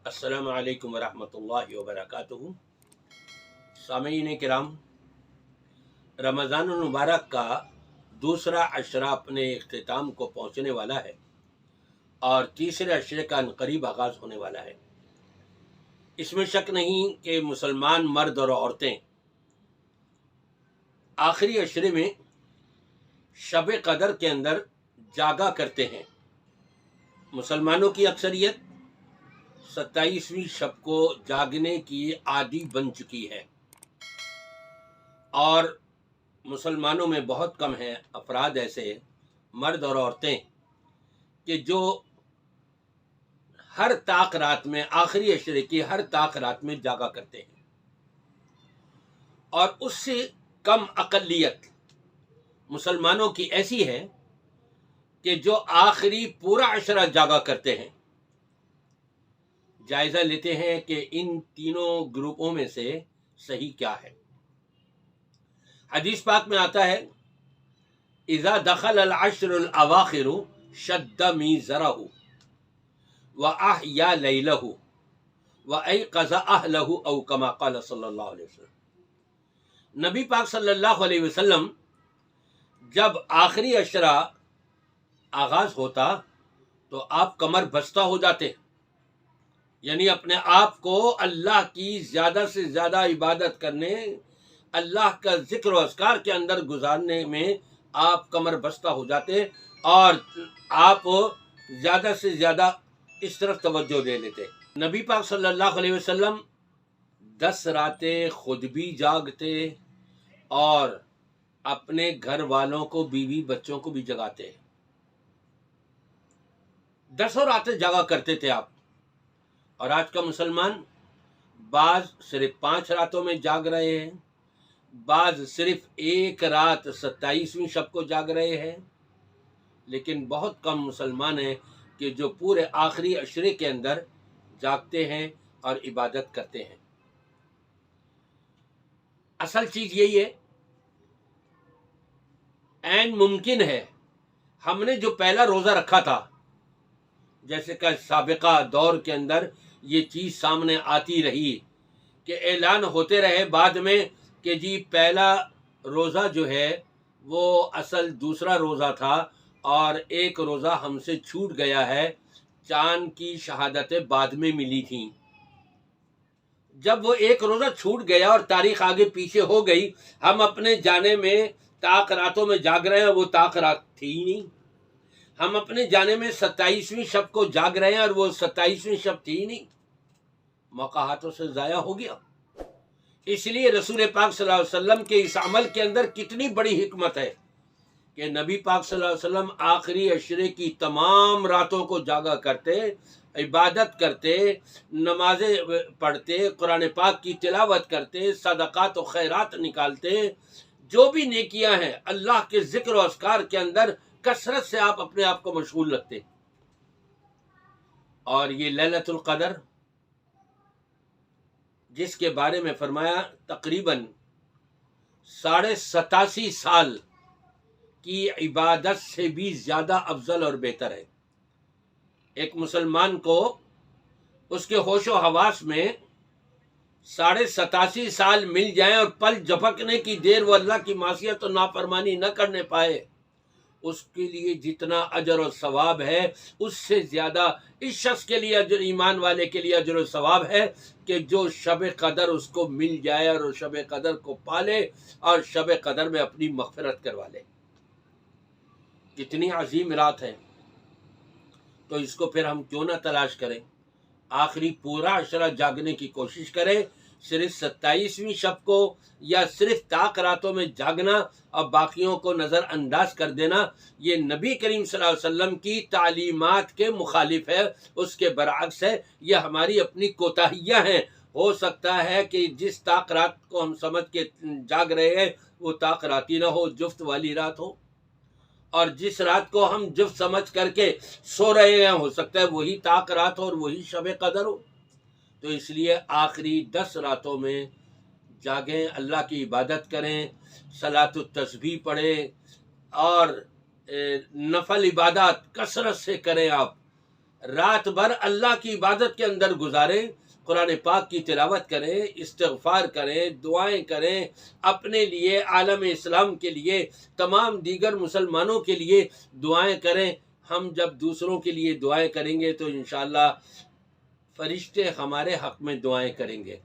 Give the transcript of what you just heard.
السلام علیکم ورحمۃ اللہ وبرکاتہ۔ سامعین کرام، رمضان المبارک کا دوسرا عشرہ اپنے اختتام کو پہنچنے والا ہے اور تیسرے عشرے کا عنقریب آغاز ہونے والا ہے۔ اس میں شک نہیں کہ مسلمان مرد اور عورتیں آخری عشرے میں شب قدر کے اندر جاگا کرتے ہیں۔ مسلمانوں کی اکثریت 27ویں شب کو جاگنے کی عادی بن چکی ہے، اور مسلمانوں میں بہت کم ہیں افراد ایسے مرد اور عورتیں کہ جو ہر طاق رات میں آخری عشرے کی ہر طاق رات میں جاگا کرتے ہیں، اور اس سے کم اقلیت مسلمانوں کی ایسی ہے کہ جو آخری پورا عشرہ جاگا کرتے ہیں۔ جائزہ لیتے ہیں کہ ان تینوں گروپوں میں سے صحیح کیا ہے۔ حدیث پاک میں آتا ہے اذا دخل العشر الاواخر شد میزرہ واحیا لیلہ وایقظ اہلہ او کما قال صلی اللہ علیہ وسلم۔ نبی پاک صلی اللہ علیہ وسلم جب آخری عشرہ آغاز ہوتا تو آپ کمر بستہ ہو جاتے، یعنی اپنے آپ کو اللہ کی زیادہ سے زیادہ عبادت کرنے، اللہ کا ذکر و اذکار کے اندر گزارنے میں آپ کمر بستہ ہو جاتے، اور آپ زیادہ سے زیادہ اس طرف توجہ دے لیتے۔ نبی پاک صلی اللہ علیہ وسلم 10 راتیں خود بھی جاگتے اور اپنے گھر والوں کو، بیوی بچوں کو بھی جگاتے۔ 10 راتیں جاگا کرتے تھے آپ، اور آج کا مسلمان بعض صرف 5 راتوں میں جاگ رہے ہیں، بعض صرف ایک رات 27ویں شب کو جاگ رہے ہیں، لیکن بہت کم مسلمان ہیں کہ جو پورے آخری عشرے کے اندر جاگتے ہیں اور عبادت کرتے ہیں۔ اصل چیز یہی ہے، عین ممکن ہے ہم نے جو پہلا روزہ رکھا تھا، جیسے کہ سابقہ دور کے اندر یہ چیز سامنے آتی رہی کہ اعلان ہوتے رہے بعد میں کہ جی پہلا روزہ جو ہے وہ اصل دوسرا روزہ تھا، اور ایک روزہ ہم سے چھوٹ گیا ہے، چاند کی شہادتیں بعد میں ملی تھیں۔ جب وہ ایک روزہ چھوٹ گیا اور تاریخ آگے پیچھے ہو گئی، ہم اپنے جانے میں طاق راتوں میں جاگ رہے ہیں، وہ طاق رات تھی ہی نہیں۔ ہم اپنے جانے میں 27ویں شب کو جاگ رہے ہیں، اور وہ 27ویں شب تھی ہی نہیں۔ موقع ہاتھوں سے ضائع ہو گیا۔ اس لیے رسول پاک صلی اللہ علیہ وسلم کے اس عمل کے اندر کتنی بڑی حکمت ہے کہ نبی پاک صلی اللہ علیہ وسلم آخری عشرے کی تمام راتوں کو جاگا کرتے، عبادت کرتے، نمازیں پڑھتے، قرآن پاک کی تلاوت کرتے، صدقات و خیرات نکالتے، جو بھی نیکیاں ہیں اللہ کے ذکر و اذکار کے اندر کثرت سے آپ اپنے آپ کو مشغول رکھتے۔ اور یہ لیلۃ القدر جس کے بارے میں فرمایا تقریباً 87.5 سال کی عبادت سے بھی زیادہ افضل اور بہتر ہے۔ ایک مسلمان کو اس کے ہوش و حواس میں 87.5 سال مل جائیں اور پل جھپکنے کی دیر وہ اللہ کی معصیت و نافرمانی نہ کرنے پائے، اس کے لیے جتنا اجر و ثواب ہے اس سے زیادہ اس شخص کے لیے اجر، ایمان والے کے لیے اجر و ثواب ہے کہ جو شب قدر اس کو مل جائے اور شب قدر کو پالے اور شب قدر میں اپنی مغفرت کروا لے۔ کتنی عظیم رات ہے، تو اس کو پھر ہم کیوں نہ تلاش کریں، آخری پورا عشرہ جاگنے کی کوشش کریں۔ صرف 27ویں شب کو یا صرف طاق راتوں میں جاگنا اور باقیوں کو نظر انداز کر دینا، یہ نبی کریم صلی اللہ علیہ وسلم کی تعلیمات کے مخالف ہے، اس کے برعکس ہے۔ یہ ہماری اپنی کوتاہیاں ہیں۔ ہو سکتا ہے کہ جس طاق رات کو ہم سمجھ کے جاگ رہے ہیں وہ طاق رات ہی نہ ہو، جفت والی رات ہو، اور جس رات کو ہم جفت سمجھ کر کے سو رہے ہیں ہو سکتا ہے وہی طاق رات ہو اور وہی شب قدر ہو۔ تو اس لیے آخری 10 راتوں میں جاگیں، اللہ کی عبادت کریں، صلاۃ التسبیح پڑھیں، اور نفل عبادات کثرت سے کریں آپ، رات بھر اللہ کی عبادت کے اندر گزاریں، قرآن پاک کی تلاوت کریں، استغفار کریں، دعائیں کریں، اپنے لیے، عالم اسلام کے لیے، تمام دیگر مسلمانوں کے لیے دعائیں کریں۔ ہم جب دوسروں کے لیے دعائیں کریں گے تو انشاءاللہ فرشتے ہمارے حق میں دعائیں کریں گے۔